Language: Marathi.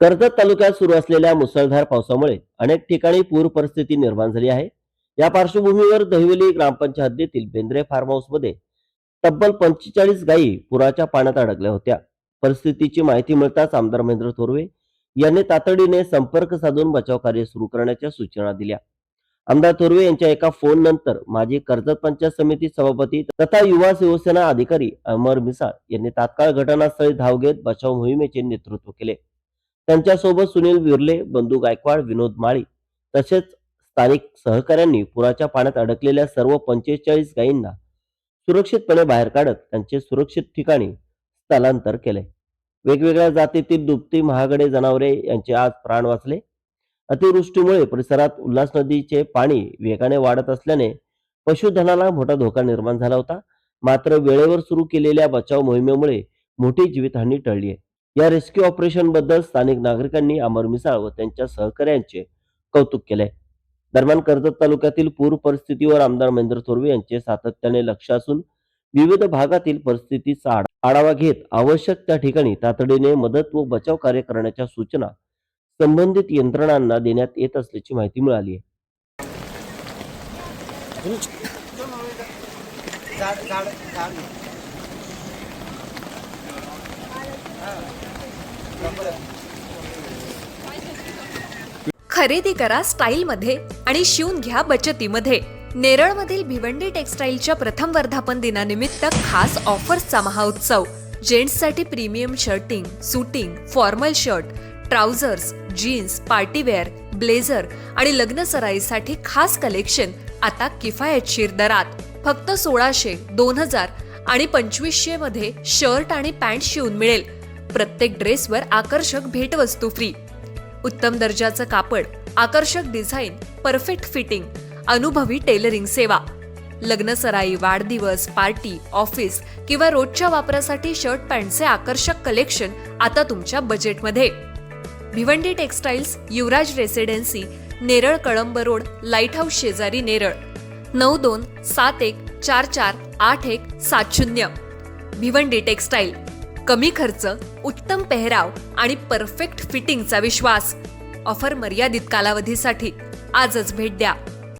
कर्जत तालुक्यात सुरू असलेल्या मुसळधार पावसामुळे अनेक ठिकाणी पूर परिस्थिती निर्माण झाली आहे. या पार्श्वभूमीवर दहिवली ग्रामपंचायत हद्दीतील बेंद्रे फार्म हाऊसमध्ये तब्बल 45 गायी पुराच्या पाण्यात अडकल्या होत्या. परिस्थितीची माहिती मिळताच आमदार महेंद्र थोरवे यांनी तातडीने संपर्क साधून बचाव कार्य सुरू करण्याच्या सूचना दिल्या. आमदार थोरवे यांच्या एका फोन नंतर माजी कर्जत पंचायत समिती सभापती तथा युवा शिवसेना अधिकारी अमर मिसाळ यांनी तात्काळ घटनास्थळी धाव घेत बचाव मोहिमेचे नेतृत्व केले. त्यांच्यासोबत सुनील विर्ले, बंधू गायकवाड, विनोद माळी तसेच स्थानिक सहकाऱ्यांनी पुराच्या पाण्यात अडकलेल्या सर्व 45 गायींना सुरक्षितपणे बाहेर काढत त्यांचे सुरक्षित ठिकाणी स्थलांतर केले. वेगवेगळ्या जातीतील दुभती महागडे जनावरे यांचे आज प्राण वाचले. अतिवृष्टीमुळे परिसरात उल्हास नदीचे पाणी वेगाने वाढत असल्याने पशुधनाला मोठा धोका निर्माण झाला होता. मात्र वेळेवर सुरू केलेल्या बचाव मोहिमेमुळे मोठी जीवितहानी टळली आहे. या रेस्क्यू ऑपरेशन बद्दल स्थानिक नागरिकांनी अमर मिसाळ व त्यांच्या सहकार्यांचे कौतुक केले. दरम्यान कर्जत तालुक्यातील पूर परिस्थितीवर आमदार महेंद्र थोरवे यांचे सातत्याने लक्ष असून विविध भागातील परिस्थितीचा आढावा घेत आवश्यक त्या ठिकाणी तातडीने मदत व बचाव कार्य करण्याच्या सूचना संबंधित यंत्रणांना देण्यात येत असल्याची माहिती मिळाली आहे. खरेदी करा स्टाईल मध्ये आणि शिवून घ्या बचतीमध्ये. नेरळमधील भिवंडी टेक्सटाईलच्या प्रथम वर्धापन दिनानिमित्त खास ऑफर्सचा महाउत्सव. जेंट्ससाठी premium shirting, suiting, formal shirt, trousers, jeans, partywear, blazer आणि लग्न सराईसाठी खास कलेक्शन आता किफायतशीर दरात. फक्त 1600, 2000 आणि 2500 मध्ये शर्ट आणि पॅन्ट शिवून मिळेल. प्रत्येक ड्रेसवर आकर्षक भेटवस्तू फ्री. उत्तम दर्जाचं कापड, आकर्षक डिझाईन, परफेक्ट फिटिंग, अनुभवी टेलरिंग सेवा. लग्न सराई, वाढदिवस, पार्टी, ऑफिस किंवा रोजच्या वापरासाठी शर्ट पॅन्टचे आकर्षक कलेक्शन आता तुमच्या बजेटमध्ये. Bhiwandi textiles, Yuvraj residency, Neral Kalamb road, lighthouse शेजारी, नेरळ. 9271448170. भिवंडी टेक्सटाईल. कमी खर्च, उत्तम पेहराव आणि परफेक्ट फिटिंगचा विश्वास. ऑफर मर्यादित कालावधीसाठी. आजच भेट द्या.